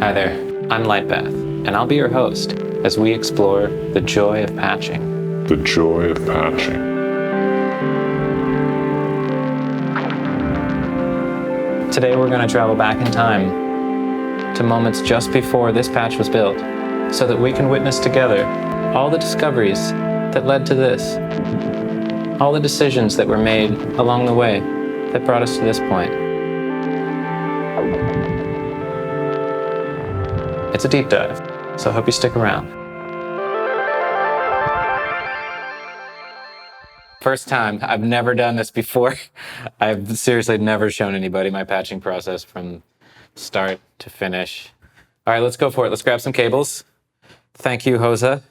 Hi there, I'm Lightbath, and I'll be your host as we explore the joy of patching. The joy of patching. Today we're going to travel back in time to moments just before this patch was built, so that we can witness together all the discoveries that led to this, all the decisions that were made along the way that brought us to this point. It's a deep dive, so I hope you stick around. First time, I've never done this before. I've seriously never shown anybody my patching process from start to finish. All right, let's go for it. Let's grab some cables. Thank you, Hosa.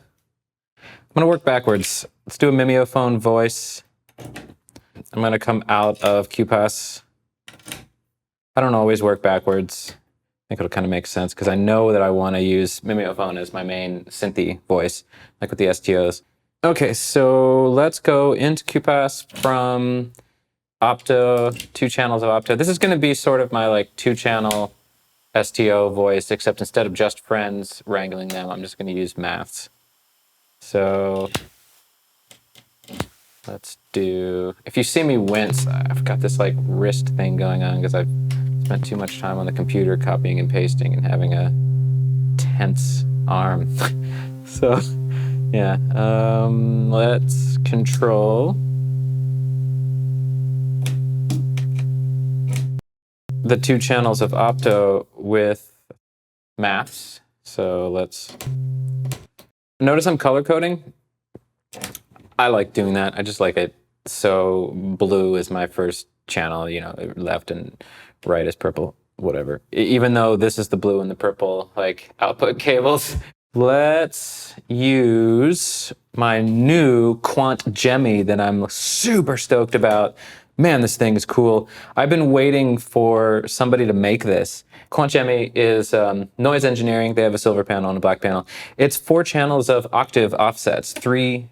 I'm gonna work backwards. Let's do a mimeophone voice. I'm gonna come out of QPass. I don't always work backwards. I think it'll kind of make sense because I know that I want to use mimeophone as my main synthy voice, like with the STOs. Okay, so let's go into QPass from Opto, 2 channels of Opto. This is going to be sort of my like 2-channel STO voice, except instead of just friends wrangling them, I'm just going to use maths. So let's do, if you see me wince, I've got this like wrist thing going on because I've spent too much time on the computer copying and pasting and having a tense arm. So yeah, let's control the 2 channels of Opto with maths. So let's notice I'm color coding. I like doing that. I just like it. So blue is my first channel, you know, left and right is purple, whatever. Even though this is the blue and the purple, like output cables. Let's use my new Quant Gemmy that I'm super stoked about. Man, this thing is cool. I've been waiting for somebody to make this. Quant Gemmy is noise engineering. They have a silver panel and a black panel. It's 4 channels of octave offsets, 3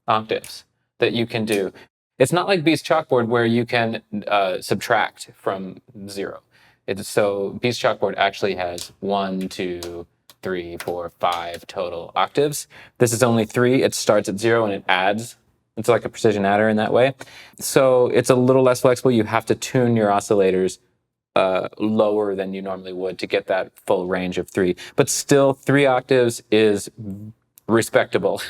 octaves that you can do. It's not like Beast Chalkboard where you can subtract from 0. So Beast Chalkboard actually has 1, 2, 3, 4, 5 total octaves. This is only 3. It starts at 0 and it adds. It's like a precision adder in that way. So it's a little less flexible. You have to tune your oscillators lower than you normally would to get that full range of 3. But still, 3 octaves is respectable.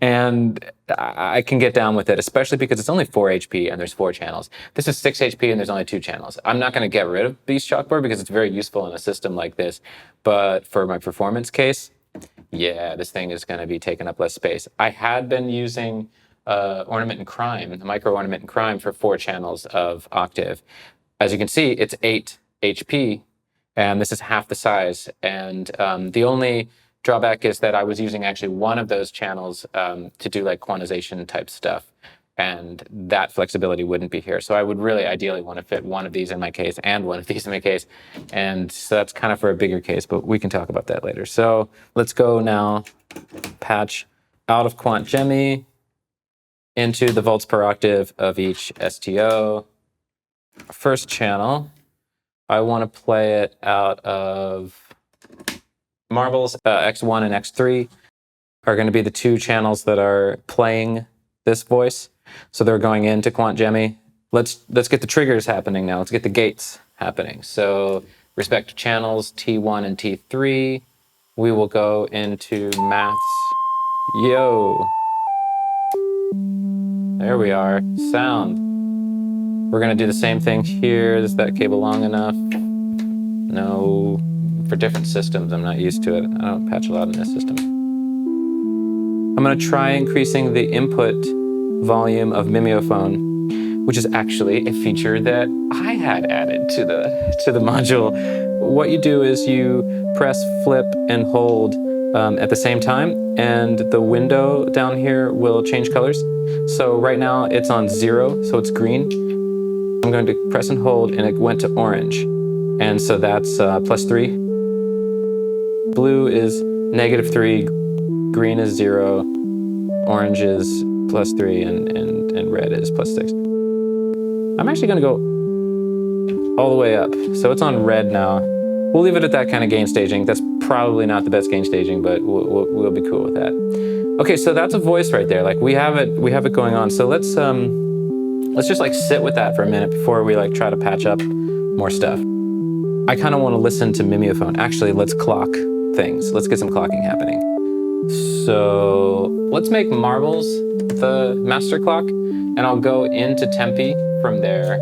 And I can get down with it, especially because it's only 4 HP and there's 4 channels. This is 6 HP and there's only 2 channels. I'm not going to get rid of Beast Chalkboard because it's very useful in a system like this. But for my performance case, yeah, this thing is going to be taking up less space. I had been using Ornament and Crime, the Micro Ornament and Crime for 4 channels of octave. As you can see, it's 8 HP, and this is half the size. And the only drawback is that I was using actually one of those channels to do like quantization type stuff, and that flexibility wouldn't be here. So I would really ideally want to fit one of these in my case and one of these in my case. And so that's kind of for a bigger case, but we can talk about that later. So let's go now patch out of Quant Gemmy into the volts per octave of each STO. First channel, I want to play it out of Marbles. X1 and X3 are going to be the 2 channels that are playing this voice. So they're going into Quant Gemmy. Let's get the triggers happening now. Let's get the gates happening. So respective channels T1 and T3. We will go into maths. Yo. There we are. Sound. We're going to do the same thing here. Is that cable long enough? No. For different systems, I'm not used to it. I don't patch a lot in this system. I'm going to try increasing the input volume of mimeophone, which is actually a feature that I had added to the module. What you do is you press flip and hold at the same time, and the window down here will change colors. So right now it's on 0, so it's green. I'm going to press and hold, and it went to orange. And so that's +3. Blue is -3, green is 0, orange is +3, and red is +6. I'm actually going to go all the way up. So it's on red now. We'll leave it at that kind of gain staging. That's probably not the best gain staging, but we'll be cool with that. Okay, so that's a voice right there. Like we have it going on. So let's just like sit with that for a minute before we like try to patch up more stuff. I kind of want to listen to mimeophone. Actually, let's clock things. Let's get some clocking happening. So let's make marbles the master clock, and I'll go into tempi from there.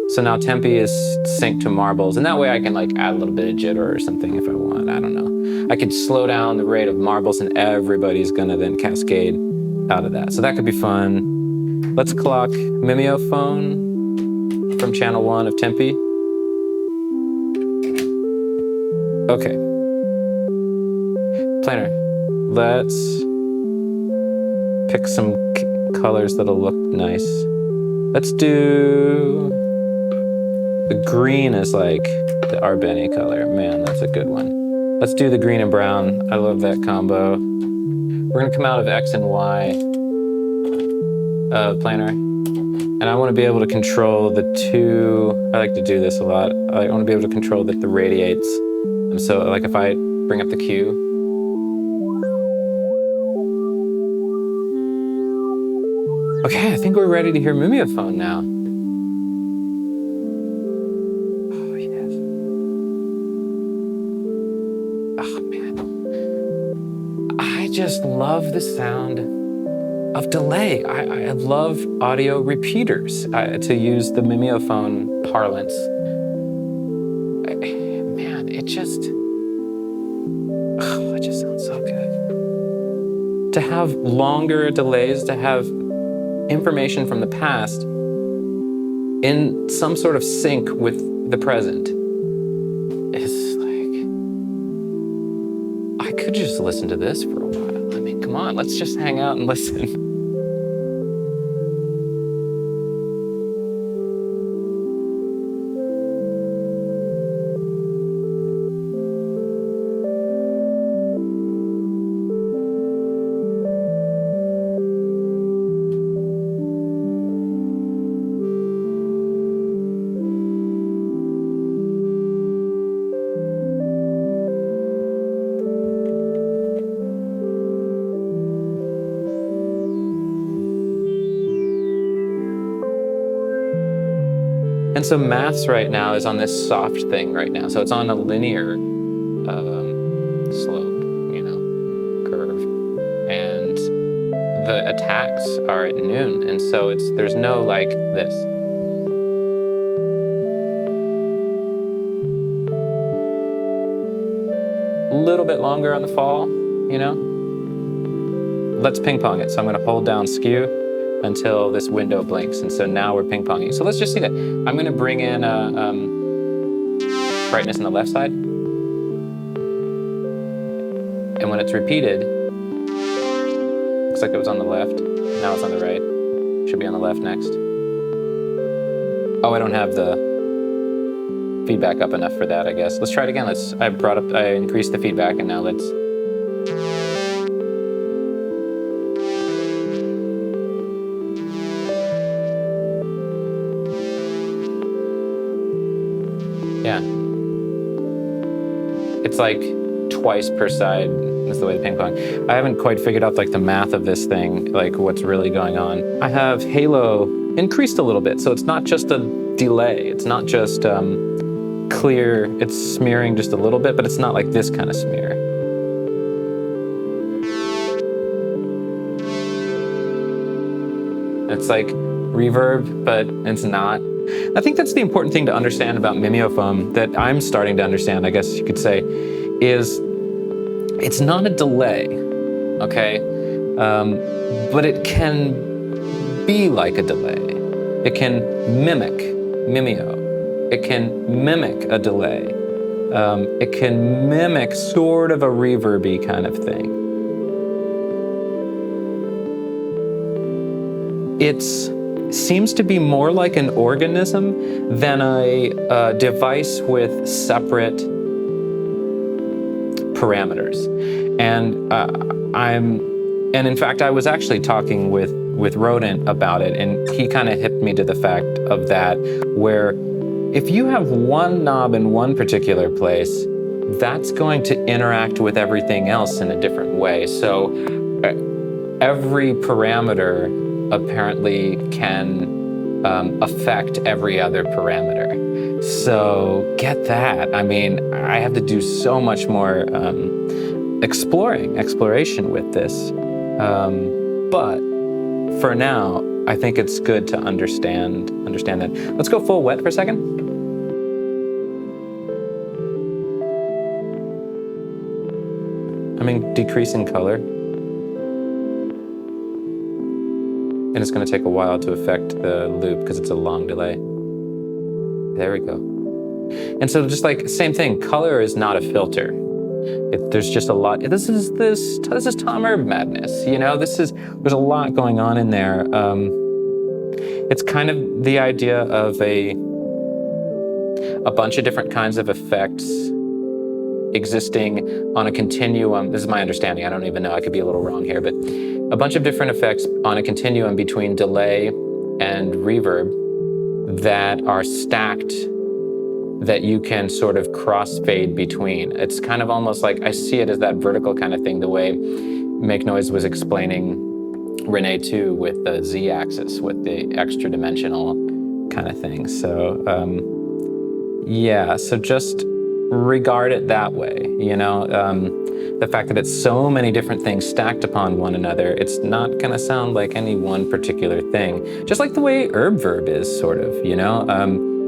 So now tempi is synced to marbles, and that way I can like add a little bit of jitter or something if I want. I don't know. I could slow down the rate of marbles, and everybody's gonna then cascade out of that. So that could be fun. Let's clock mimeophone from channel 1 of tempi. Okay. Planer. Let's pick some colors that'll look nice. Let's do the green is like the Arbeni color. Man, that's a good one. Let's do the green and brown. I love that combo. We're gonna come out of X and Y planer. And I wanna be able to control the two, I like to do this a lot. I wanna be able to control the radiates. And so like if I bring up the Q, okay, I think we're ready to hear mimeophone now. Oh, yes. Oh, man. I just love the sound of delay. I love audio repeaters, to use the mimeophone parlance. Man, it just sounds so good. To have longer delays, to have information from the past in some sort of sync with the present. It's like, I could just listen to this for a while. I mean, come on, let's just hang out and listen. And so maths right now is on this soft thing right now. So it's on a linear slope, curve. And the attacks are at noon. And so there's no like this. A little bit longer on the fall, Let's ping pong it. So I'm gonna hold down skew until this window blinks, and so now we're ping-ponging. So let's just see that. I'm gonna bring in brightness on the left side, and when it's repeated, looks like it was on the left, now it's on the right. Should be on the left next. Oh, I don't have the feedback up enough for that, I guess. Let's try it again. I increased the feedback, and now let's. Yeah. It's like twice per side is the way the ping pong. I haven't quite figured out like the math of this thing, like what's really going on. I have halo increased a little bit, so it's not just a delay. It's not just clear. It's smearing just a little bit, but it's not like this kind of smear. It's like reverb, but it's not. I think that's the important thing to understand about mimeophone that I'm starting to understand, I guess you could say, is it's not a delay, okay? But it can be like a delay. It can mimic mimeo. It can mimic a delay. It can mimic sort of a reverby kind of thing. It seems to be more like an organism than a device with separate parameters. And in fact, I was actually talking with Rodent about it, and he kind of hipped me to the fact of that, where if you have one knob in one particular place, that's going to interact with everything else in a different way. So every parameter apparently can affect every other parameter. So get that. I mean, I have to do so much more exploration with this. But for now, I think it's good to understand that. Let's go full wet for a second. I'm decreasing color. And it's going to take a while to affect the loop because it's a long delay. There we go. And so just like, same thing, color is not a filter. There's just a lot. This is Tom Herb madness, you know. There's a lot going on in there. It's kind of the idea of a bunch of different kinds of effects existing on a continuum. This is my understanding. I don't even know. I could be a little wrong here, but a bunch of different effects on a continuum between delay and reverb that are stacked, that you can sort of crossfade between. It's kind of almost like, I see it as that vertical kind of thing, the way Make Noise was explaining Rene 2 with the Z-axis, with the extra dimensional kind of thing. So yeah, so just regard it that way, you know? The fact that it's so many different things stacked upon one another, it's not gonna sound like any one particular thing. Just like the way Verb is, sort of, you know?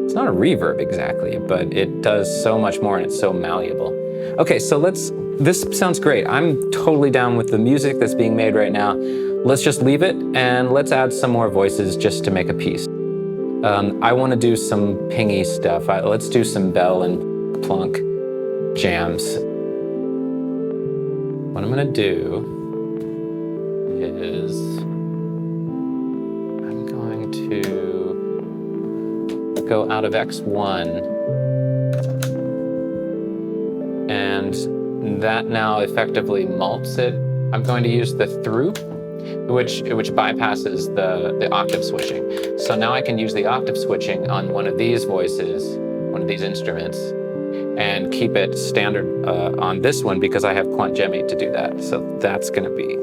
It's not a reverb exactly, but it does so much more and it's so malleable. Okay, so this sounds great. I'm totally down with the music that's being made right now. Let's just leave it and let's add some more voices just to make a piece. I wanna do some pingy stuff. Let's do some bell and plunk jams. What I'm gonna do is I'm going to go out of X1, and that now effectively mults it. I'm going to use the through, which bypasses the octave switching. So now I can use the octave switching on one of these voices, one of these instruments, and keep it standard on this one because I have Quant Gem 8 to do that. So that's going to be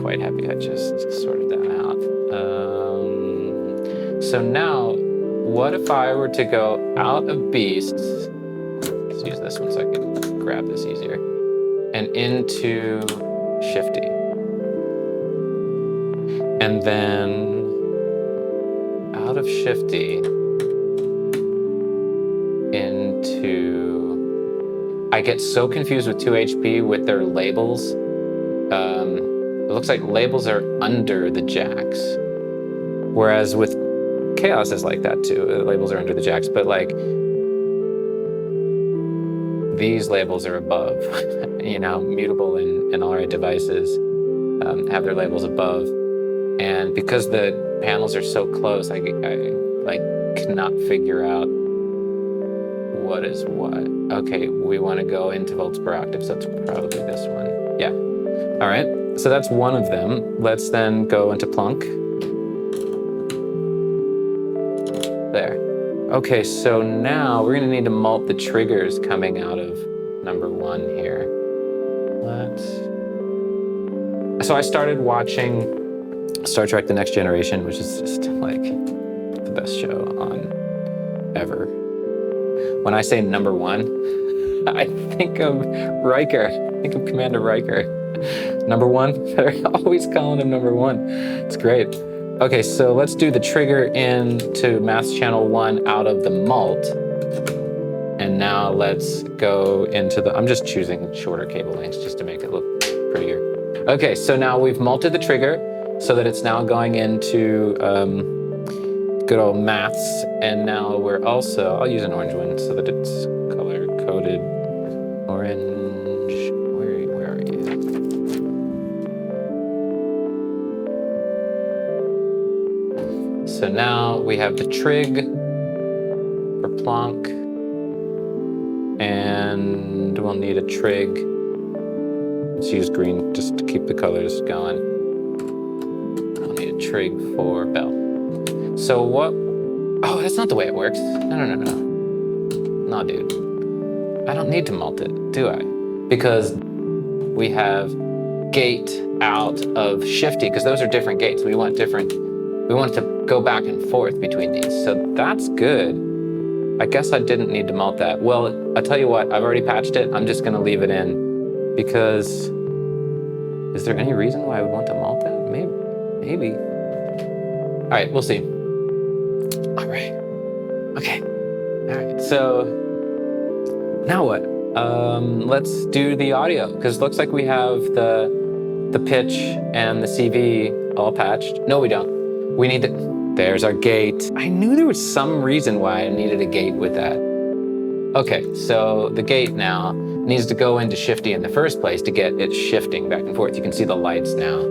quite heavy. I just sorted that out. So now, what if I were to go out of Beasts? Let's use this one so I can grab this easier. And into Shifty. And then out of Shifty into... I get so confused with 2HP with their labels. It looks like labels are under the jacks. Whereas with Chaos is like that too. The labels are under the jacks, but like these labels are above. You know, Mutable and Alright devices have their labels above. And because the panels are so close, I like cannot figure out what is what. Okay, we want to go into volts per octave, so it's probably this one. Yeah. All right, so that's one of them. Let's then go into plunk. There. Okay, so now we're gonna need to mult the triggers coming out of number 1 here. So I started watching Star Trek The Next Generation, which is just like the best show on ever. When I say number 1, I think of Riker. I think of Commander Riker. Number 1, they're always calling him number 1. It's great. Okay, so let's do the trigger into Maths Channel 1 out of the mult. And now let's go into the, I'm just choosing shorter cable lengths just to make it look prettier. Okay, so now we've multed the trigger so that it's now going into good old Maths. And now we're also, I'll use an orange one so that it's color-coded. Orange, where are you? So now we have the trig for plonk, and we'll need a trig. Let's use green just to keep the colors going. I'll need a trig for bell. So what Oh, that's not the way it works. No. No, dude. I don't need to mult it, do I? Because we have gate out of shifty, because those are different gates. We want to go back and forth between these. So that's good. I guess I didn't need to mult that. Well, I'll tell you what, I've already patched it. I'm just gonna leave it in because, is there any reason why I would want to mult that? Maybe. All right, we'll see. All right, okay. All right, so now what? Let's do the audio, because it looks like we have the pitch and the CV all patched. No, we don't. We need there's our gate. I knew there was some reason why I needed a gate with that. Okay, so the gate now needs to go into shifty in the first place to get it shifting back and forth. You can see the lights now.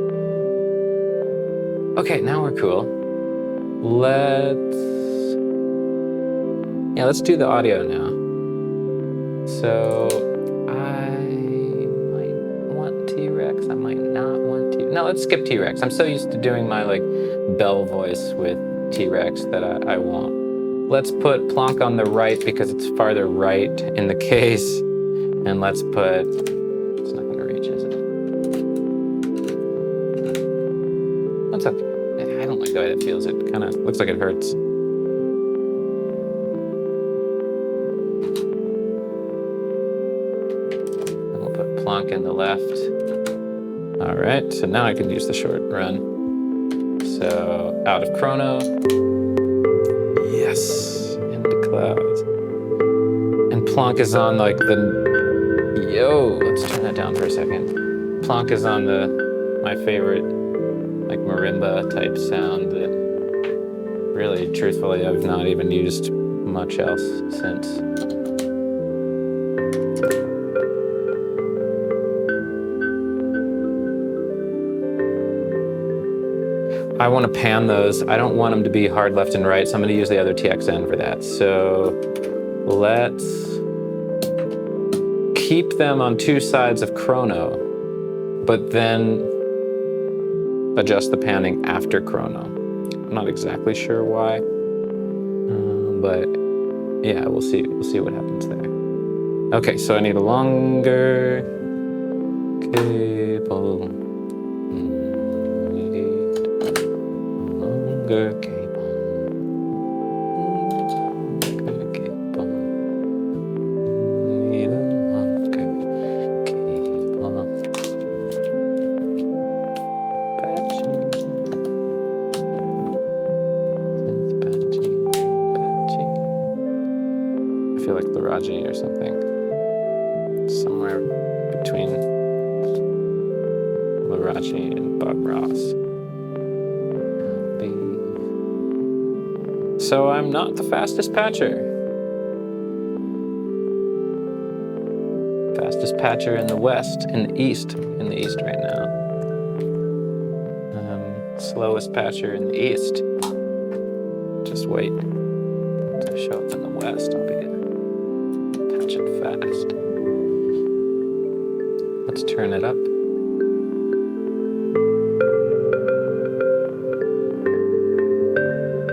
Okay, now we're cool. Let's do the audio now. So I might want T-Rex, I might not want T-Rex. No, let's skip T-Rex. I'm so used to doing my like bell voice with T-Rex that I won't. Let's put Plonk on the right because it's farther right in the case. And let's put, it's not gonna reach, is it? That's okay. I don't like the way that feels. It kind of looks like it hurts. Plonk in the left. All right, so now I can use the short run. So out of chrono. Yes, into clouds. And Plonk is on like let's turn that down for a second. Plonk is on my favorite like marimba type sound that really, truthfully, I've not even used much else since. I want to pan those. I don't want them to be hard left and right, so I'm going to use the other TXN for that. So let's keep them on two sides of chrono, but then adjust the panning after chrono. I'm not exactly sure why, but yeah, we'll see what happens there. Okay, so I need a longer cable. Longer cable. Longer cable. Need a longer cable. Patching. I feel like Laraji or something. Somewhere between Laraji and Bob Ross. So I'm not the fastest patcher. Fastest patcher in the west, in the east right now. Slowest patcher in the east. Just wait to show up in the west. I'll be patching fast. Let's turn it up.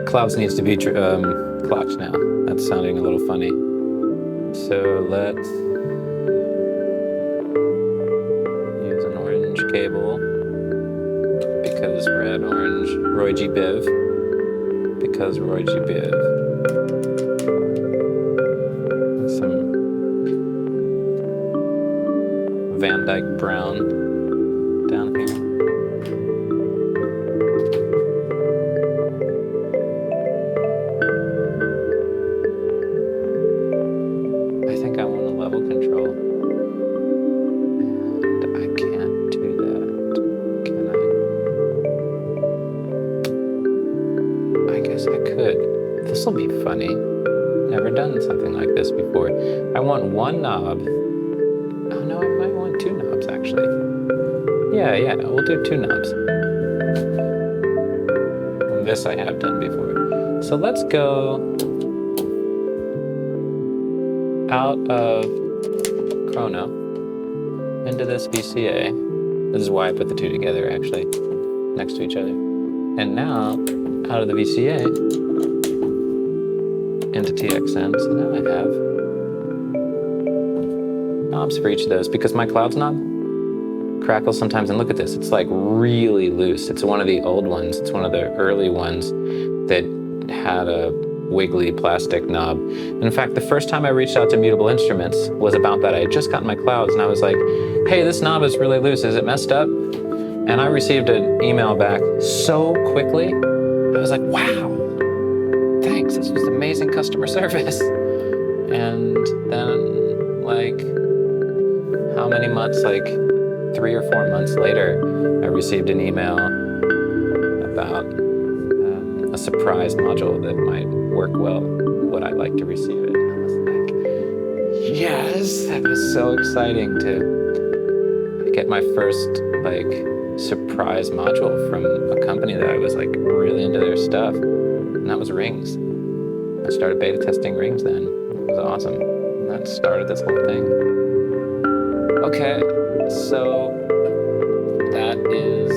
Clouds needs to be clocked now. That's sounding a little funny. So let's use an orange cable because red, orange, Roy G. Biv. Because Roy G. Biv. Some Van Dyke Brown down here. This will be funny. Never done something like this before. I want one knob. Oh no, I might want two knobs actually. Yeah, we'll do two knobs. This I have done before. So let's go out of chrono into this VCA. This is why I put the two together actually, next to each other. And now, out of the VCA, into TXN. So now I have knobs for each of those because my clouds knob crackles sometimes. And look at this, it's like really loose. It's one of the old ones. It's one of the early ones that had a wiggly plastic knob. And in fact, the first time I reached out to Mutable Instruments was about that. I had just gotten my clouds and I was like, hey, this knob is really loose. Is it messed up? And I received an email back so quickly. I was like, wow, thanks. This was amazing customer service. And then like, how many months, like 3 or 4 months later, I received an email about a surprise module that might work well, would I like to receive it? And I was like, yes, that was so exciting to get my first like surprise module from a company that I was like really into their stuff, and that was Rings. I started beta testing Rings then. It was awesome. And that started this whole thing. Okay, so that is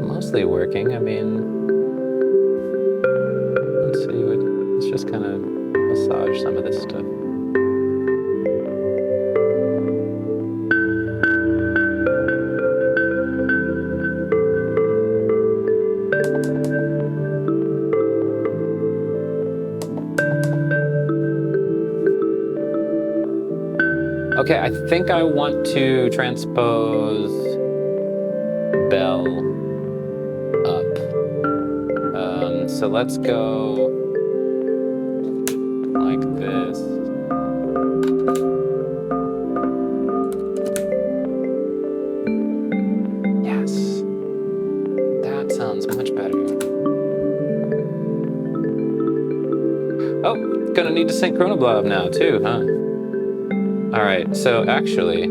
mostly working. I mean, let's see, let's just kind of massage some of this stuff. Okay, I think I want to transpose bell up. So let's go like this. Yes, that sounds much better. Oh, gonna need to sync Chronoblob now too, huh? All right, so actually,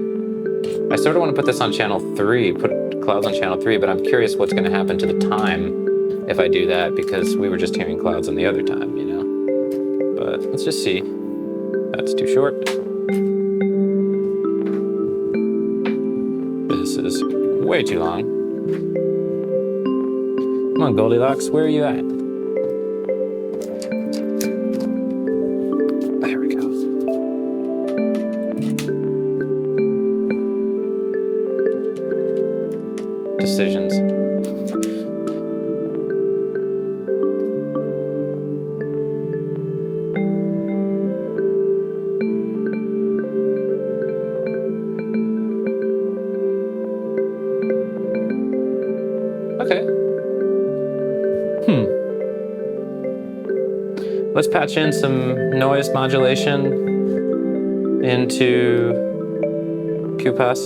I sort of want to put this on channel 3, put clouds on channel 3, but I'm curious what's going to happen to the time if I do that, because we were just hearing clouds on the other time, you know? But let's just see. That's too short. This is way too long. Come on, Goldilocks, where are you at? There we go. Decisions. Okay. Let's patch in some noise modulation into QPAS.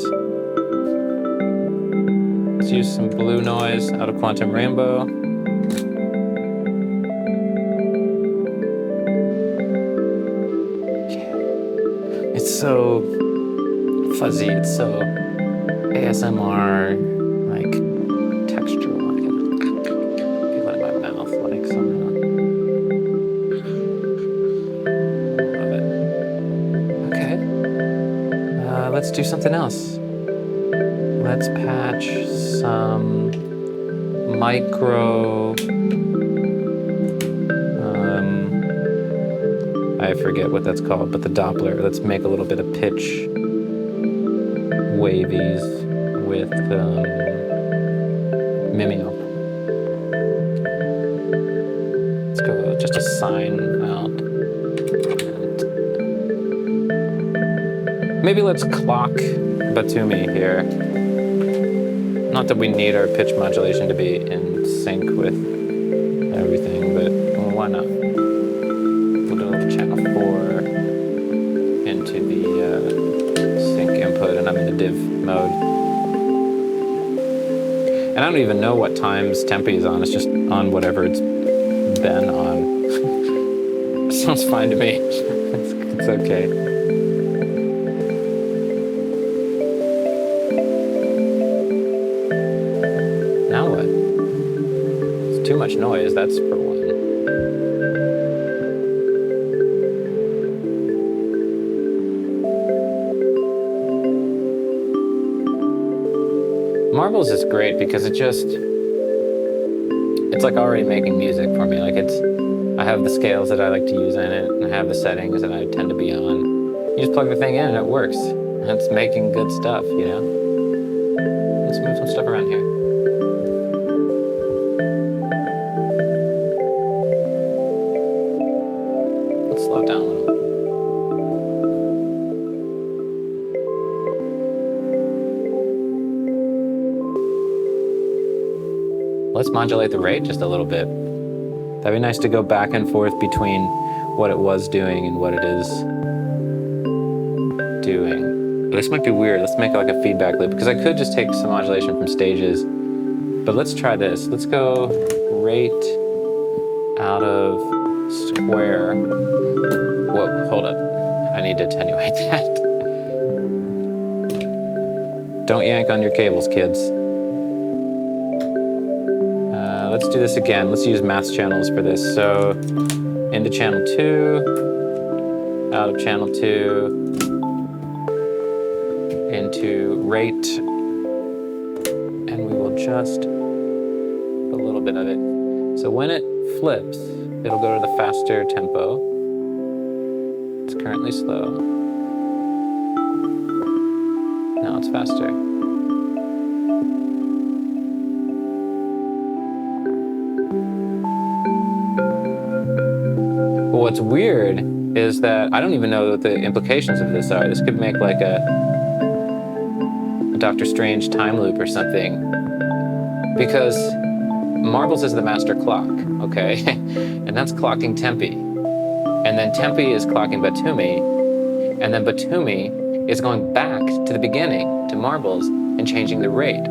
Let's use some blue noise out of Quantum Rainbow. It's so fuzzy, it's so ASMR, like textural. I can feel it in my mouth, like somehow. Love it. Okay. Let's do something else. Let's patch some micro, I forget what that's called, but the Doppler. Let's make a little bit of pitch wavies with Mimeo. Let's go just a sine out. Maybe let's clock Batumi here. Not that we need our pitch modulation to be in sync with everything, but well, why not? We'll do a little channel 4 into the sync input, and I'm in the div mode. And I don't even know what times Tempe is on. It's just on whatever it's been on. Sounds fine to me. It's okay. Now what? It's too much noise, that's for one. Marbles is great because it it's like already making music for me. Like I have the scales that I like to use in it, and I have the settings that I tend to be on. You just plug the thing in and it works. It's making good stuff, you know? Let's move some stuff around here. Let's slow it down a little. Let's modulate the rate just a little bit. That'd be nice to go back and forth between what it was doing and what it is doing. This might be weird. Let's make like a feedback loop, because I could just take some modulation from stages, but let's try this. Let's go rate out of square. Whoa, hold up. I need to attenuate that. Don't yank on your cables, kids. Let's do this again. Let's use math channels for this. So into channel 2, out of channel 2, into rate, and we will adjust a little bit of it. So when it flips, it'll go to the faster tempo. It's currently slow. Now it's faster. But what's weird is that I don't even know what the implications of this are. This could make like a Doctor Strange time loop or something, because Marbles is the master clock, okay? And that's clocking Tempi. And then Tempi is clocking Batumi, and then Batumi is going back to the beginning, to Marbles, and changing the rate.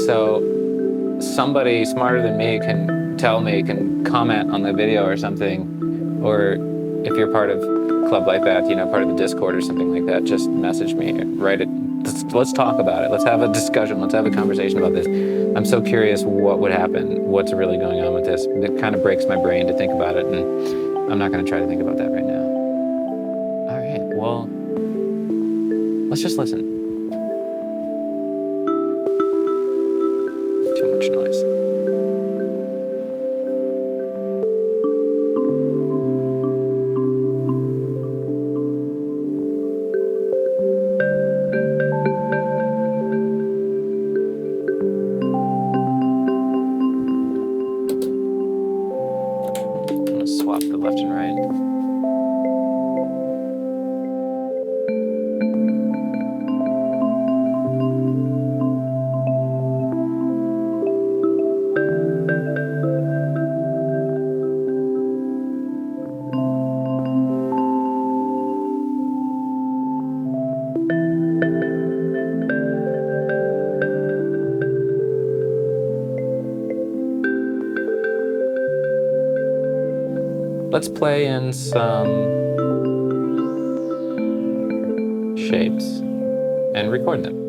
So somebody smarter than me can tell me, can comment on the video or something, or if you're part of Club Lightbath, you know, part of the Discord or something like that, just message me, write it. Let's talk about it. Let's have a discussion. Let's have a conversation about this. I'm so curious what would happen, what's really going on with this. It kind of breaks my brain to think about it, and I'm not going to try to think about that right now. All right, well, let's just listen. Too much noise. Swap the left and right. Let's play in some shapes and record them.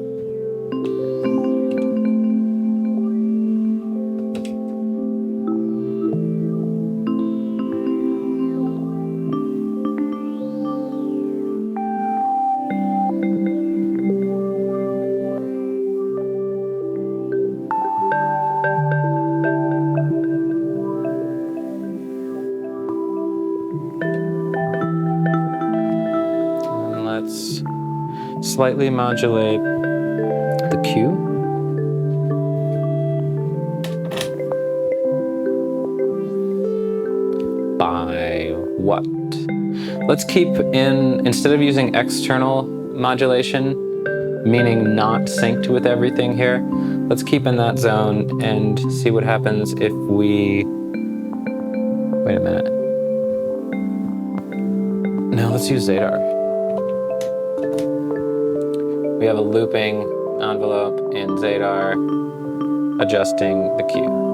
Let's slightly modulate the Q. By what? Let's keep in, instead of using external modulation, meaning not synced with everything here, let's keep in that zone and see what happens if we, wait a minute. No, let's use Zadar. We have a looping envelope in Zadar, adjusting the Q.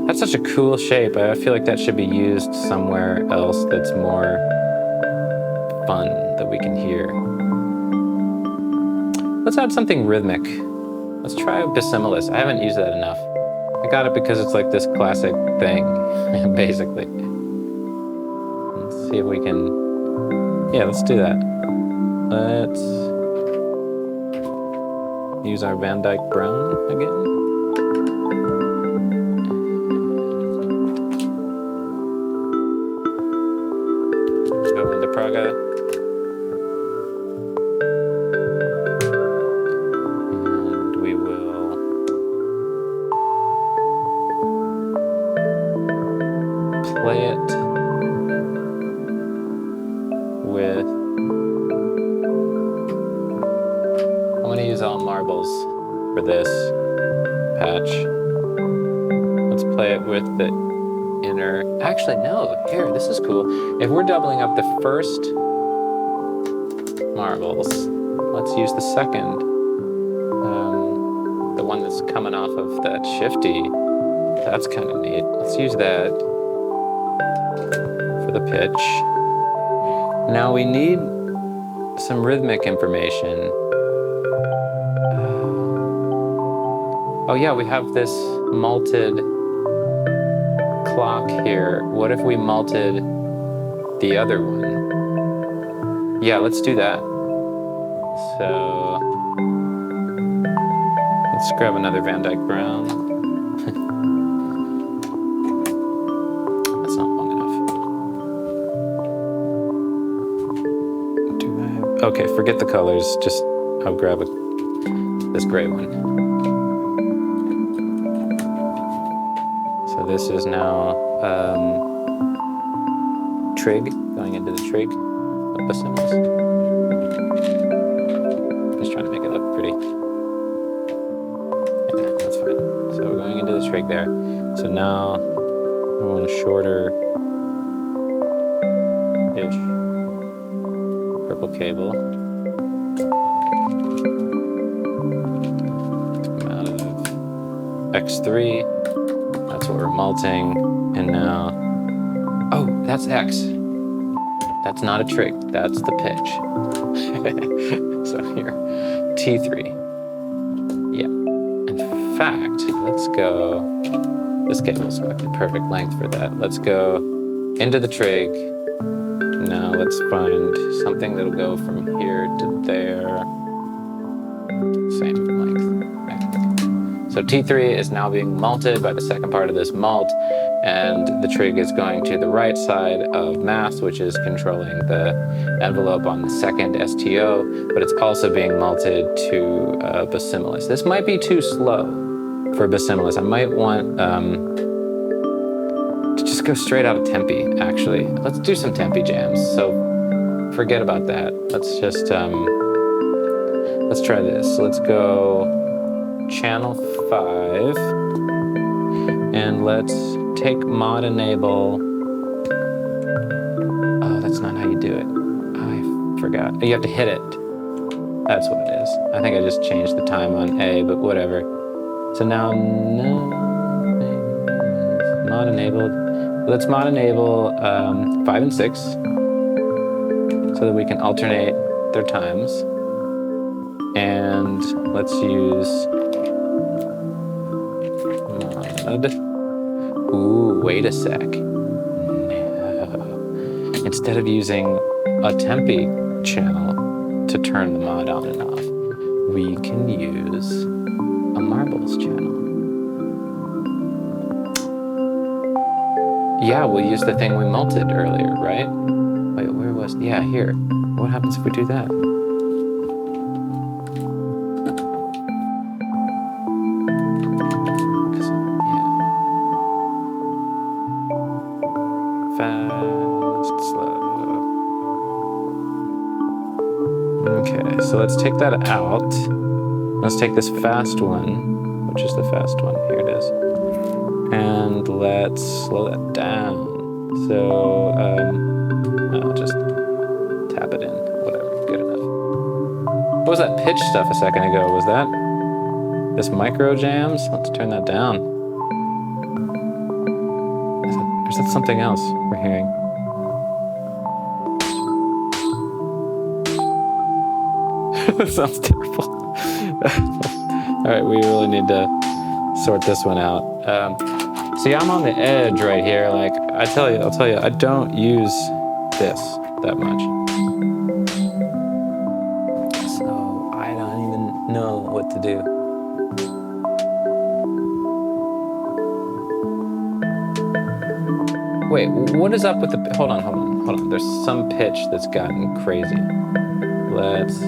That's such a cool shape. I feel like that should be used somewhere else that's more fun, that we can hear. Let's add something rhythmic. Let's try Bissimilus. I haven't used that enough. I got it because it's like this classic thing, basically. Let's see if we can, yeah, let's do that. Let's use our Van Dyke Brown again. Saga. And we will play it with, I'm going to use all marbles for this patch. Let's play it with the inner, actually no, here, this is cool. If we're doubling up the first marbles, let's use the second, the one that's coming off of that shifty. That's kind of neat. Let's use that for the pitch. Now we need some rhythmic information. Oh yeah, we have this malted clock here. What if we malted the other one? Yeah, let's do that. So let's grab another Van Dyke Brown. That's not long enough. Do I have... Okay, forget the colors. Just I'll grab this gray one. So this is now trig, going into the trig of the cymbals. Just trying to make it look pretty. Yeah, that's fine. So we're going into the trig there. So now I want a shorter-ish purple cable. Come out of X3. That's what we're multing, and now, oh, that's X. That's not a trig, that's the pitch. So here, T3. Yeah, in fact, let's go, this cable's the perfect length for that. Let's go into the trig. Now let's find something that'll go from here to there. Same length. So T3 is now being malted by the second part of this malt, and the trig is going to the right side of math, which is controlling the envelope on the second STO, but it's also being malted to Bassimilus. This might be too slow for Bassimilus. I might want to just go straight out of Tempi, actually. Let's do some Tempi jams, so forget about that. Let's just, let's try this. Let's go channel 5, and let's take mod enable. Oh, that's not how you do it. I forgot. You have to hit it. That's what it is. I think I just changed the time on A, but whatever. So now, mod enabled. Let's mod enable 5 and 6 so that we can alternate their times. And let's use mod. Ooh, wait a sec. No. Instead of using a Tempi channel to turn the mod on and off, we can use a marbles channel. Yeah, we'll use the thing we malted earlier, right? Wait, where was, yeah, here. What happens if we do that? So let's take that out. Let's take this fast one, which is the fast one. Here it is. And let's slow that down. So, I'll just tap it in. Whatever, good enough. What was that pitch stuff a second ago? Was that this micro jams? Let's turn that down. Or is that something else we're hearing? That sounds terrible. All right, we really need to sort this one out. See, I'm on the edge right here. Like I'll tell you, I don't use this that much. So I don't even know what to do. Wait, what is up with the, hold on. There's some pitch that's gotten crazy. Let's,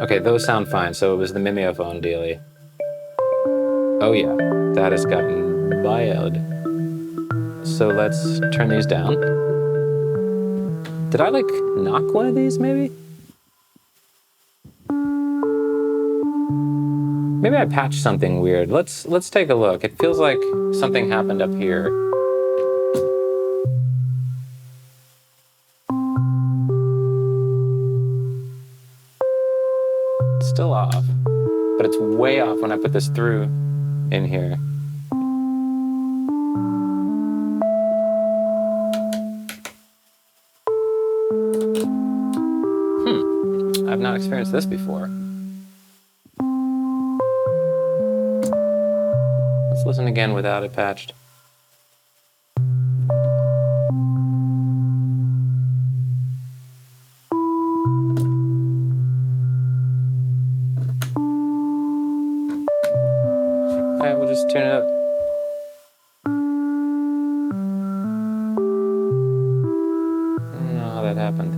okay, those sound fine. So it was the mimeophone dealie. Oh yeah, that has gotten wild. So let's turn these down. Did I like knock one of these maybe? Maybe I patched something weird. Let's take a look. It feels like something happened up here. It's still off, but it's way off when I put this through in here. I've not experienced this before. Let's listen again without it patched. Alright, we'll just tune it up. I don't know how that happened.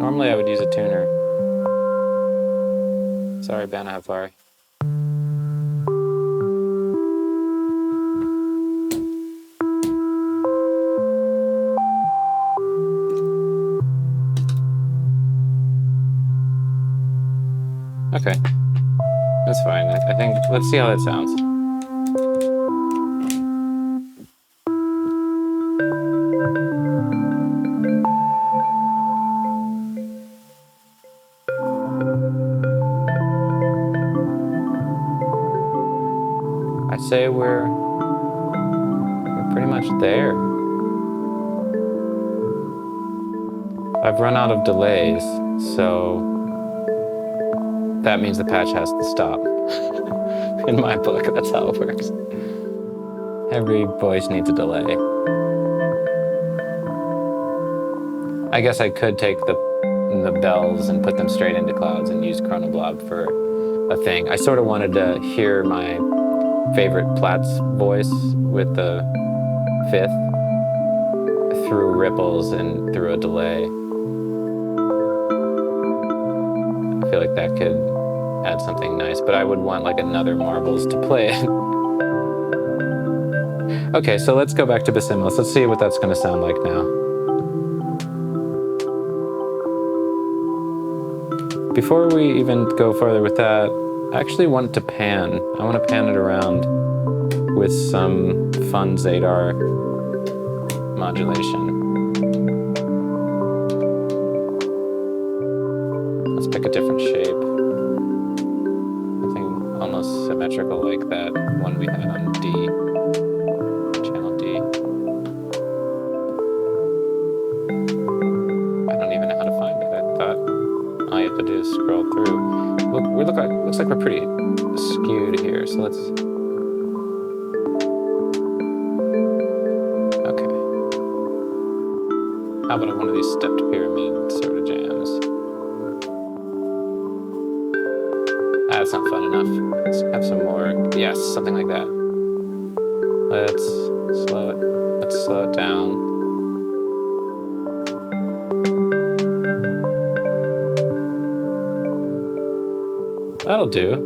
Normally I would use a tuner. Sorry, Banahafari. Okay, that's fine. I think, let's see how that sounds. I'd say we're pretty much there. I've run out of delays, so that means the patch has to stop. In my book, that's how it works. Every voice needs a delay. I guess I could take the bells and put them straight into clouds and use Chronoblob for a thing. I sort of wanted to hear my favorite Platts voice with the fifth through ripples and through a delay. I feel like that could add something nice, but I would want like another Marbles to play it. Okay, so let's go back to Basimos. Let's see what that's going to sound like now. Before we even go further with that, I actually want to pan. I want to pan it around with some fun Zadar modulation. Let's pick a different shape. Something almost symmetrical like that one we had on D, channel D. I don't even know how to find it. I thought all you have to do is scroll through. Looks like we're pretty skewed here, so let's... Okay. How about one of these stepped pyramid sort of jams? That's not fun enough. Let's have some more. Yes, something like that. Let's slow it down. That'll do.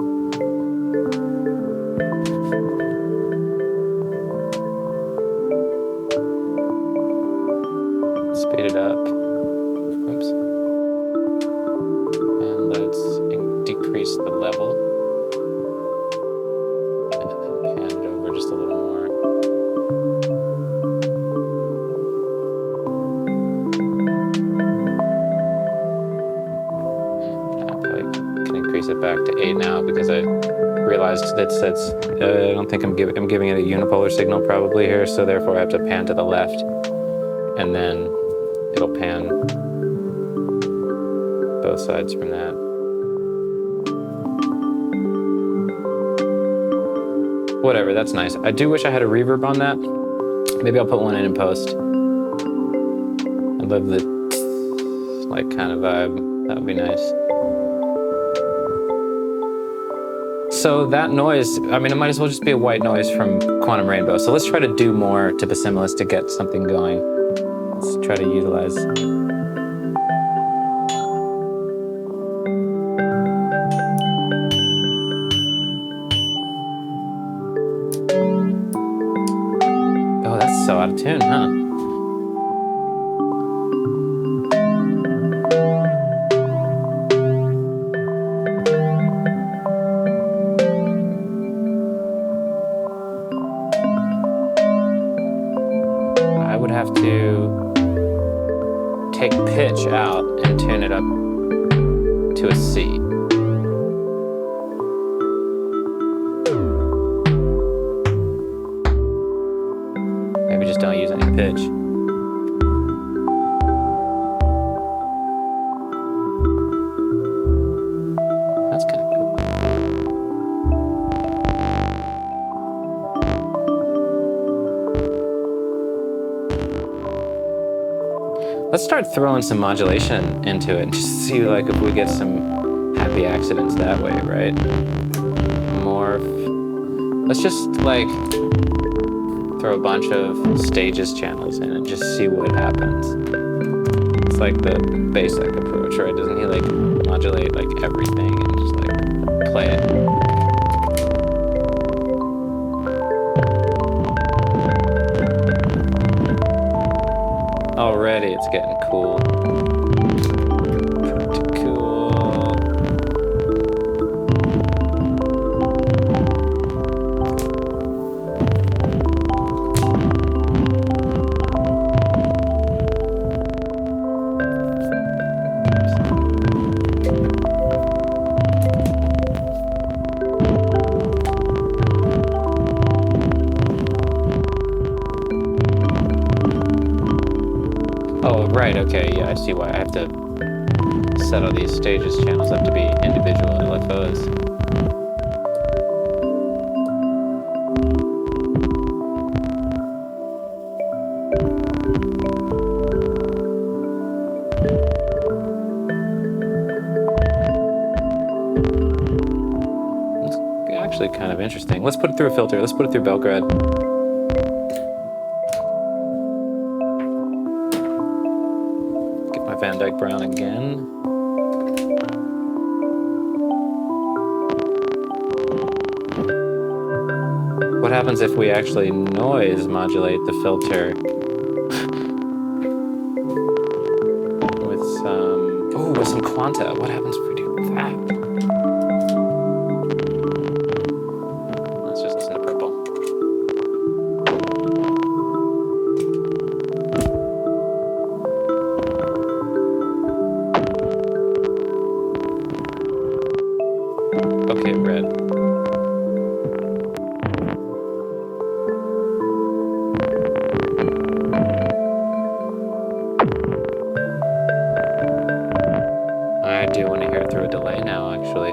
Speed it up. Oops. And let's decrease the level. And pan it over just a little more. I can increase it back to 8 now because I realized that I don't think I'm giving it a unipolar signal probably here, so therefore I have to pan to the left, and then it'll pan both sides from that. Whatever, that's nice. I do wish I had a reverb on that. Maybe I'll put one in post. I love the like kind of vibe. That would be nice. So that noise, I mean, it might as well just be a white noise from Quantum Rainbow. So let's try to do more to Bassimilis to get something going. Let's try to utilize. Oh, that's so out of tune, huh? I would have to take pitch out and tune it up to a C. Maybe just don't use any pitch. That's kind of cool. Let's start throwing some modulation into it and just see like if we get some happy accidents that way, right? Let's just like throw a bunch of stages channels in and just see what happens. It's like the basic approach, right? Doesn't he like modulate like everything and just like play it? Already it's getting cool. Pretty cool. Oh, right, okay, yeah, I see why I have to set all these stages channels up to be individual LFOs. It's actually kind of interesting. Let's put it through a filter. Let's put it through Belgrade. Van Dyke Brown again. What happens if we actually noise modulate the filter with some quanta? What happens if we do that? Let's just listen to purple. Okay, red. I do want to hear it through a delay now, actually.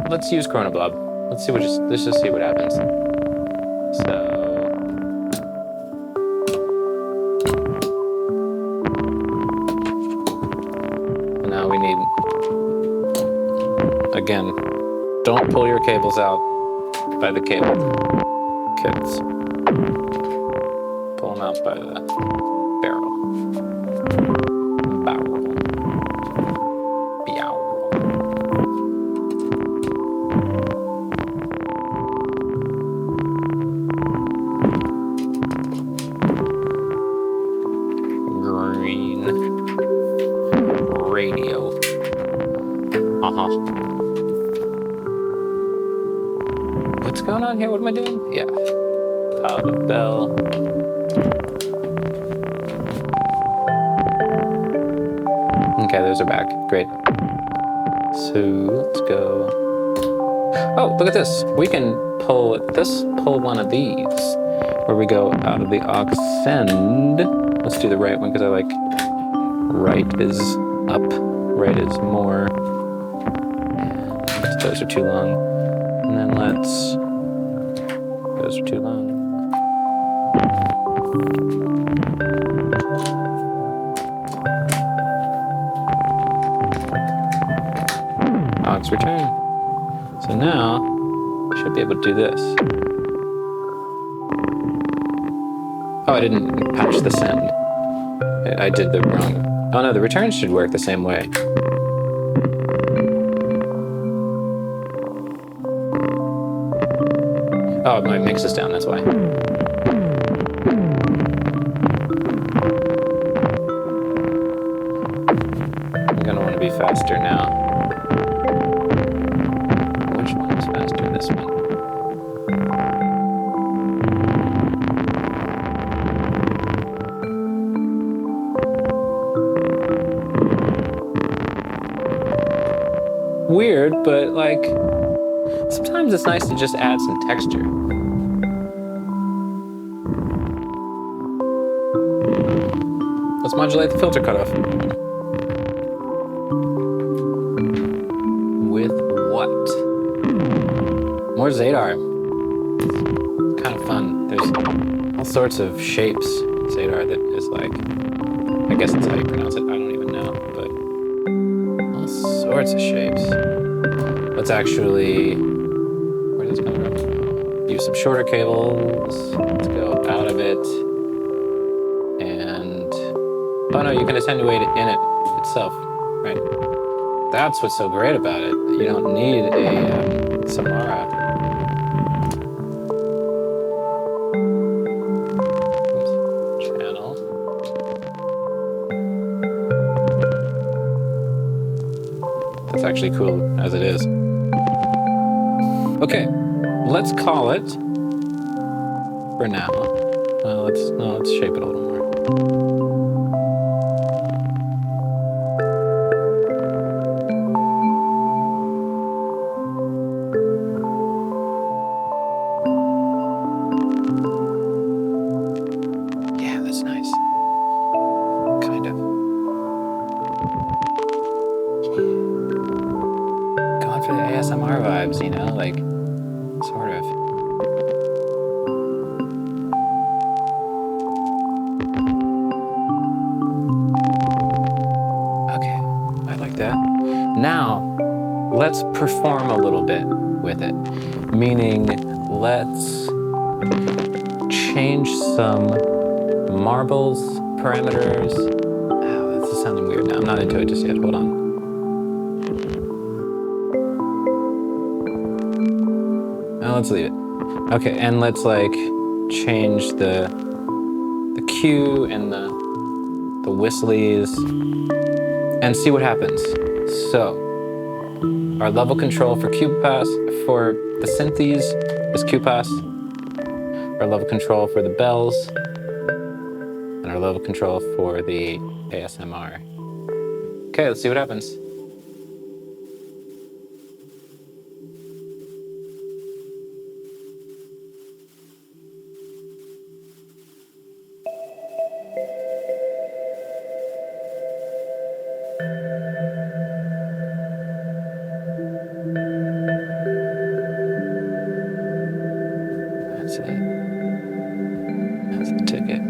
Let's use Chronoblob. Let's just see what happens. So. Now we need, again, don't pull your cables out by the cable kits. Pull them out by the barrel. Green radio. What's going on here? What am I doing? Yeah. Out of bell. Okay, those are back. Great. So let's go. Oh, look at this. We can pull one of these where we go out of the aux send Let's do the right one because I like right is up, right is more. And those are too long. And then those are too long. Aux return. So now I should be able to do this. Oh, I didn't patch the send. I did the wrong. Oh no, the return should work the same way. Oh, my mix is down, that's why. I'm gonna want to be faster now. Which one is faster? This one. Weird, but like, sometimes it's nice to just add some texture. Let's modulate the filter cutoff. With what? More Zadar. It's kind of fun. There's all sorts of shapes in Zadar that is like, I guess that's how you pronounce it. I don't even know, but all sorts of shapes. Let's actually, where's this coming from? Use some shorter cables. Let's go out of it. And, oh no, you can attenuate it in it itself, right? That's what's so great about it. You don't need a Samara. Oops. Channel. That's actually cool as it is. Okay, let's call it for now. Let's shape it a little more. Yeah, that's nice. Kind of. Going for the ASMR vibes, you know, like, sort of. Okay, I like that. Now, let's perform a little bit with it. Meaning, let's change some marbles, parameters. Oh, this is sounding weird now. I'm not into it just yet. Hold on. Let's leave it. Okay, and let's like change the Q and the whistlies and see what happens. So our level control for Q pass for the synthes is Q pass. Our level control for the bells and our level control for the ASMR. Okay, let's see what happens. That's it. That's the ticket.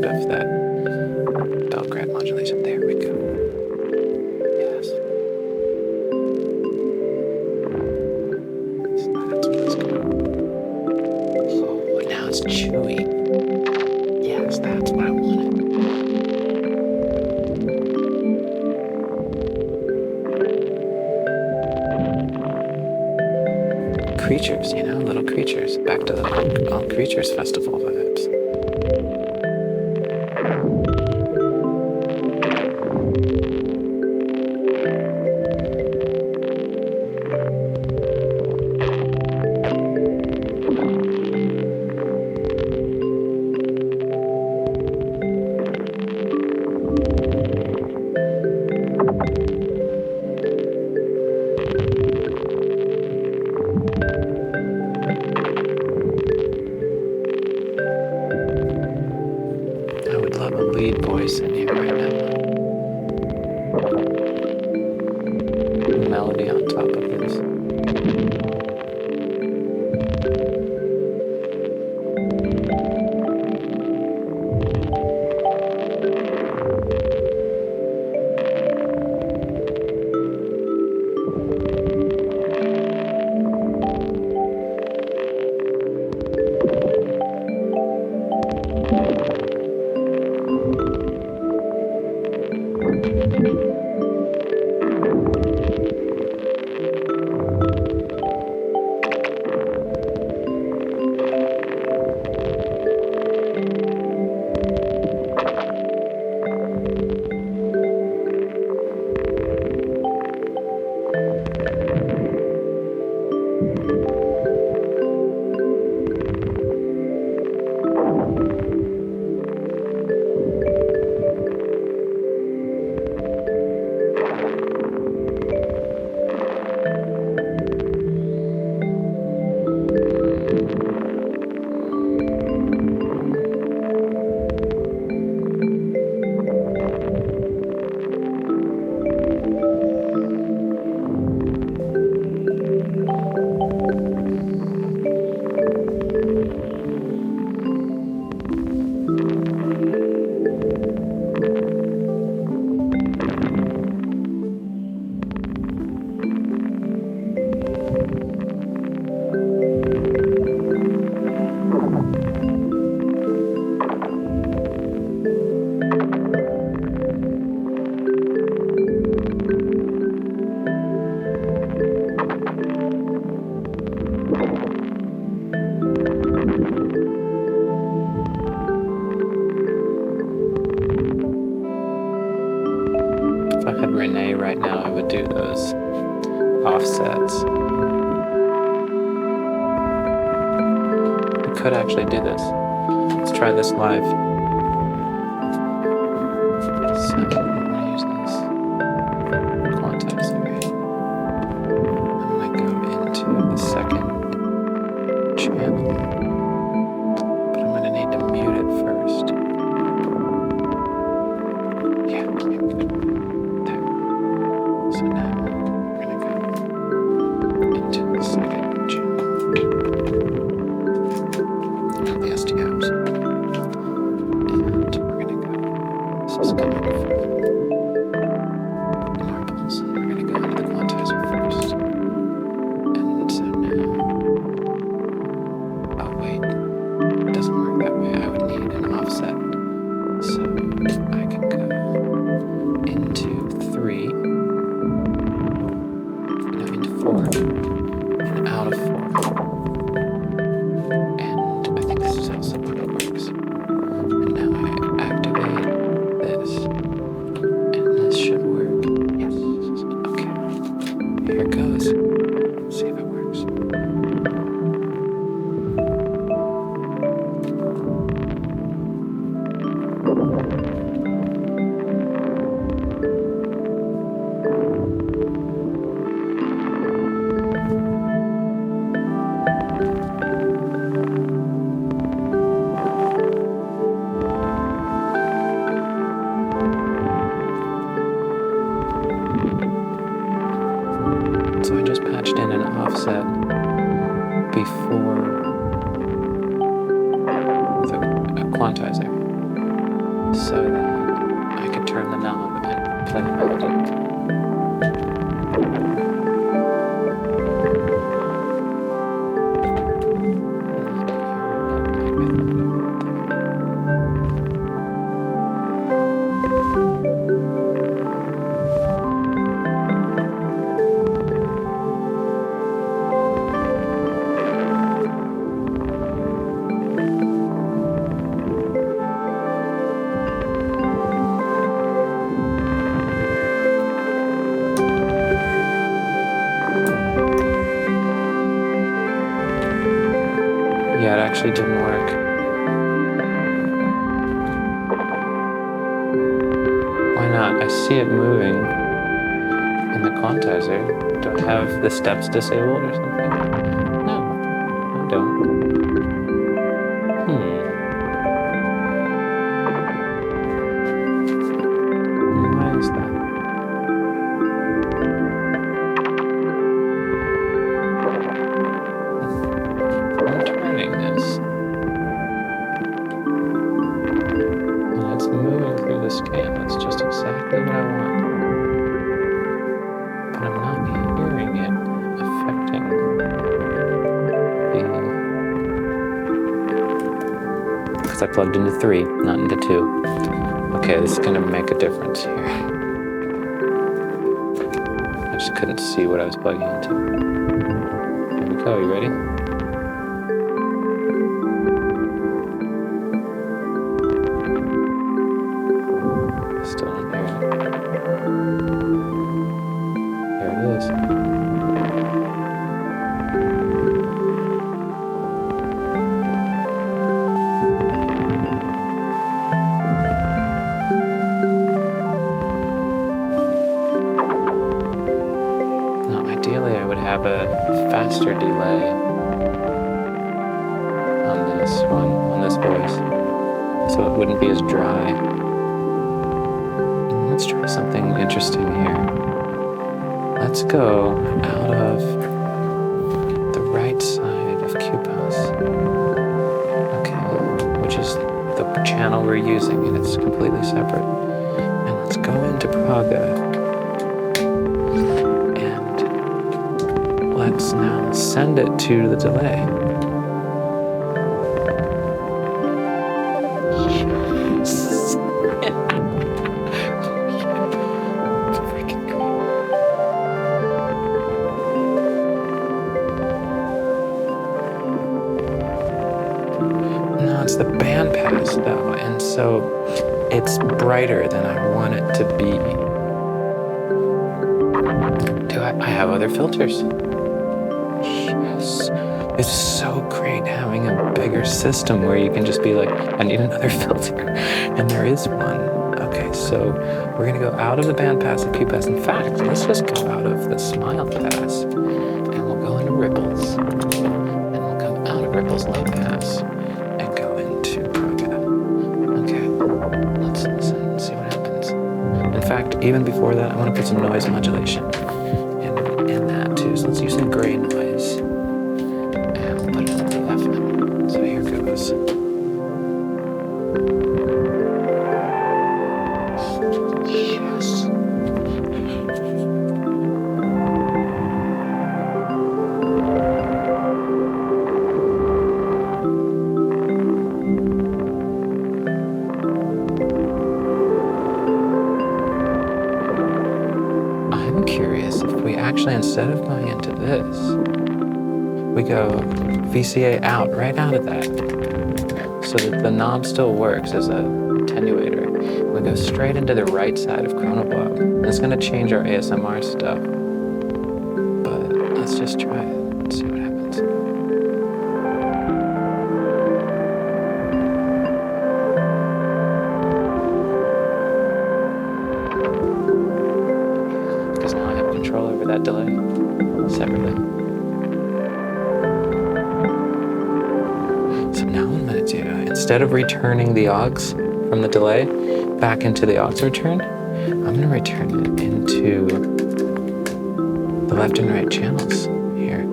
of that Belgrade modulation. There we go. Yes. So that's what's going on. Oh, now it's chewy. Yes, that's what I wanted. Creatures, you know, little creatures. Back to the all Creatures Festival vibes. I would love a lead voice in here right now. Melody on top of this. If I had Renee right now, I would do those offsets. I could actually do this. Let's try this live. So I'm gonna use this quantizer. I'm gonna go into the second channel, but I'm gonna need to mute it first. Yeah, okay, good. There. So now we're gonna go into the second channel. Now the STOs. And we're gonna go. This is coming from marbles. We're gonna go into the quantizer first. And so now. Oh wait. It doesn't work that way. I would need an offset. So I can go into 3, no, into 4, and out of 4. And I think this is also how it works. And now I activate this, and this should work. Yes. Okay. Here it goes. Let's see if it works. So I just patched in an offset before the quantizer. so that I could turn the knob and play melody. Yeah, it actually didn't work. Why not? I see it moving in the quantizer. Do I have the steps disabled or something? No, I don't. Why is that? I'm turning this. And it's moving through the scale. That's just exactly what I want. But I'm not hearing it affecting the... Because I plugged into 3, not into 2. Okay, this is going to make a difference here. I just couldn't see what I was plugging into. Here we go, you ready? Still don't hear it. There it is. Now, ideally, I would have a faster delay on this one, on this voice, so it wouldn't be as dry. Let's try something interesting here. Let's go out of the right side of QPass. Okay, which is the channel we're using, and it's completely separate. And let's go into Praga. And let's now send it to the delay. It's the band pass though, and so it's brighter than I want it to be. Do I have other filters? Yes. It's so great having a bigger system where you can just be like, I need another filter, and there is one. Okay, so we're gonna go out of the band pass and QPass. In fact, let's just go out of the smile pass, and we'll go into ripples, and we'll come out of ripples low pass. In fact, even before that, I want to put some noise modulation in that too. So let's use some gray noise, and we'll put it on the FM. So here goes. Yes. Curious if we actually, instead of going into this, we go VCA out, right out of that, so that the knob still works as a attenuator. We go straight into the right side of Chronoblob. And it's going to change our ASMR stuff, but let's just try it and see what happens. Control over that delay separately. So now what I'm going to do, instead of returning the aux from the delay back into the aux return, I'm going to return it into the left and right channels here.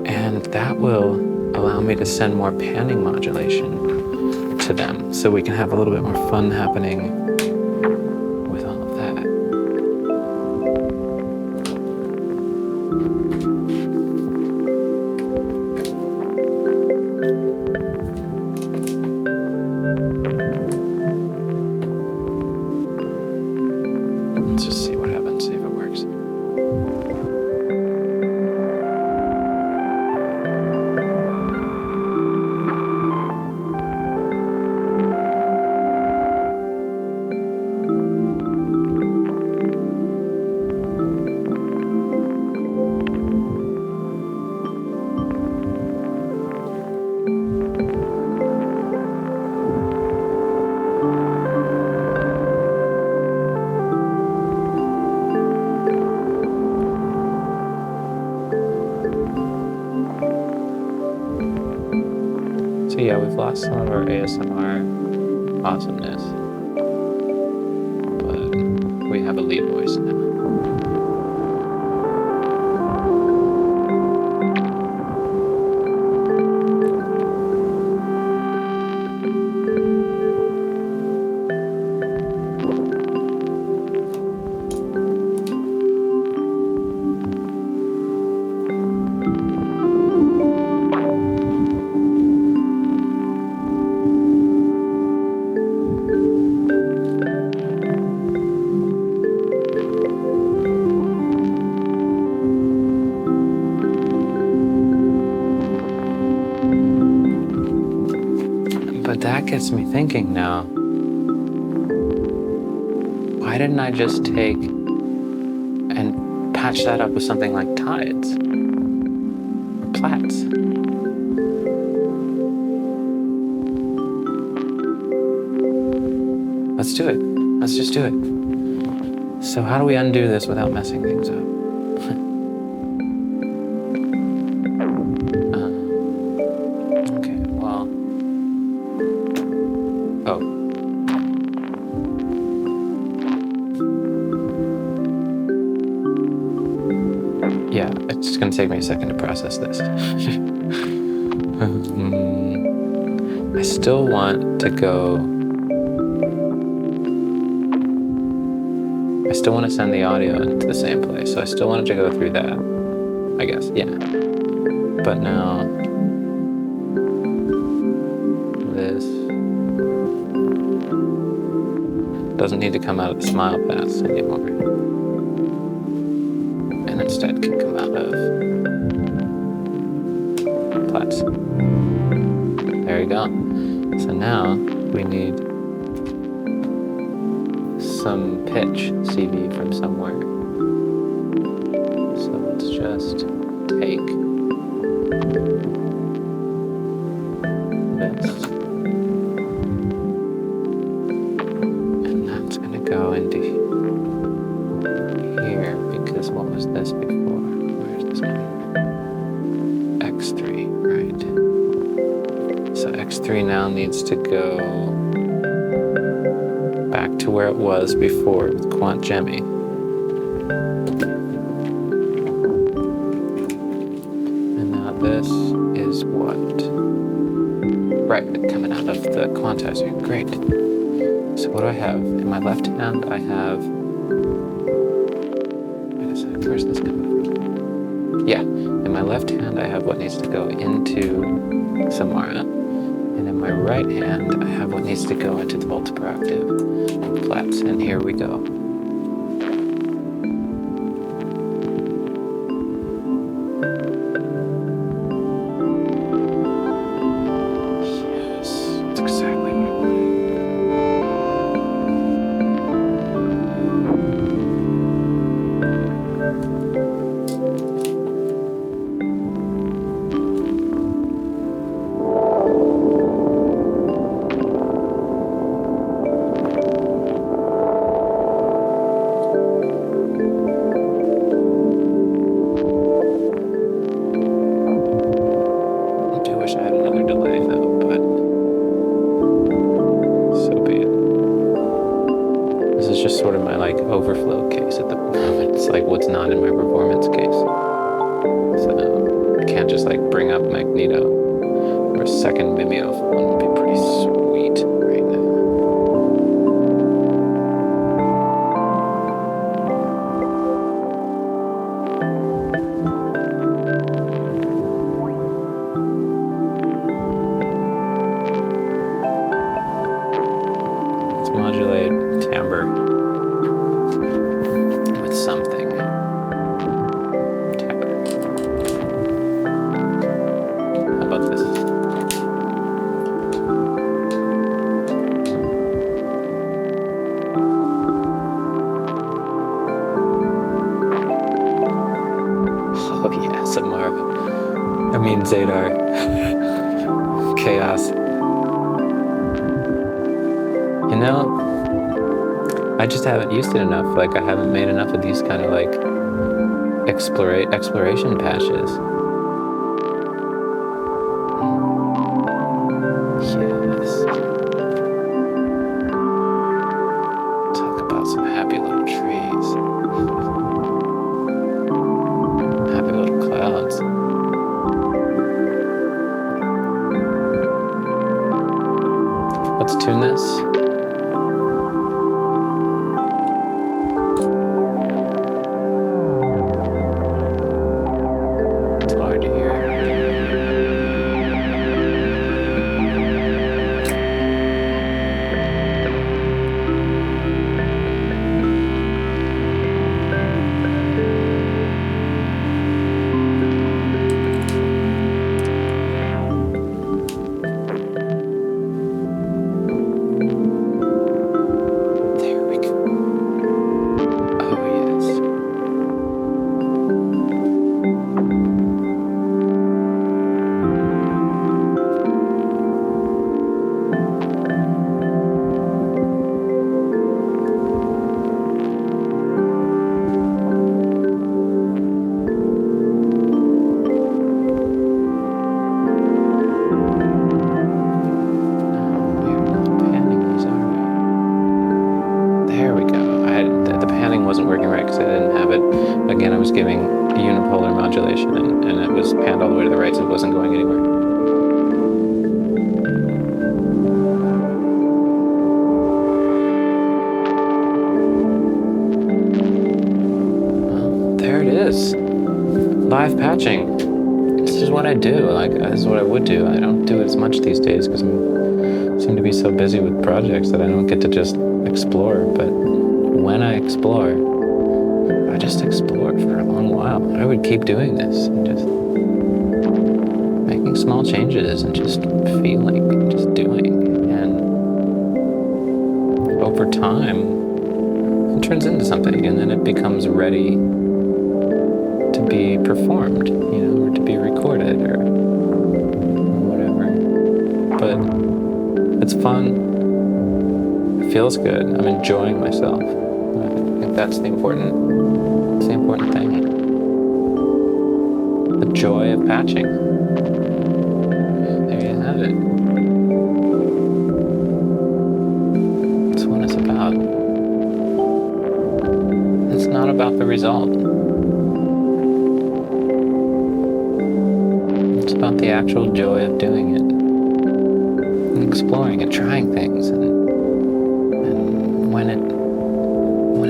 And that will allow me to send more panning modulation to them, so we can have a little bit more fun happening with all of that. Let's just see what happens, see if it works. So yeah, we've lost some of our ASMR awesomeness, but we have a lead voice now. But that gets me thinking now, why didn't I just take and patch that up with something like tides or plats? Let's do it. Let's just do it. So how do we undo this without messing things up? Okay, well, oh. Yeah, it's gonna take me a second to process this. I still want to go. I still want to send the audio into the same place, so I still wanted to go through that, I guess, yeah. But now, this doesn't need to come out of the smile paths anymore, and instead can come out of plats. There you go. So now we need some pitch CV from somewhere. So let's just take this, and that's gonna go into here, because what was this before? Where's this going? X3, right. So X3 now needs to go back to where it was before with Quant Jemmy. And now this is what? Right, coming out of the quantizer. Great. So what do I have? In my left hand I have... Wait a second, where's this coming from? Yeah, in my left hand I have what needs to go into Samara. And in my right hand, I have what needs to go into the multiple octave flats, and here we go. Yes, that's exactly what I wanted. Just sort of my like overflow case at the moment. It's like what's not in my performance case. So I can't just like bring up Magneto or a second mimeophone would be pretty sweet. modulate timbre with something. How about this? Oh yeah, some more. I mean Zadar. Chaos. You know, I just haven't used it enough. Like, I haven't made enough of these kind of like exploration patches. Yes. Talk about some happy little trees. Happy little clouds. Let's tune this. Again, I was giving unipolar modulation and it was panned all the way to the right, so it wasn't going anywhere. Well, there it is. Live patching. This is what I do. Like, this is what I would do. I don't do it as much these days because I seem to be so busy with projects that I don't get to just explore. But when I explore, I just explored for a long while. I would keep doing this, and just making small changes and just feeling and just doing. And over time, it turns into something, and then it becomes ready to be performed, you know, or to be recorded or whatever. But it's fun. It feels good. I'm enjoying myself. I think that's the important thing. The joy of patching. There you have it. That's what it's about. It's not about the result. It's about the actual joy of doing it. And exploring and trying things. And when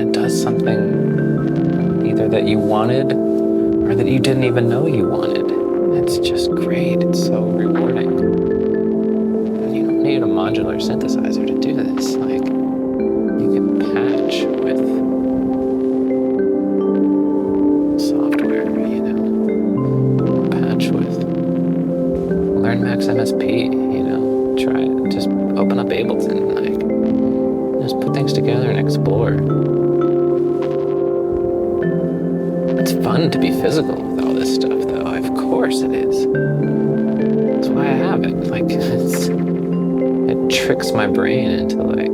it does something either that you wanted or that you didn't even know you wanted. It's just great. It's so rewarding. And you don't need a modular synthesizer to do this. Like, you can patch with software, you know. Patch with Learn Max MSP, you know. Try it. Just open up Ableton, like, just put things together and explore. It's fun to be physical with all this stuff, though. Of course it is. That's why I have it. Like, it tricks my brain into, like,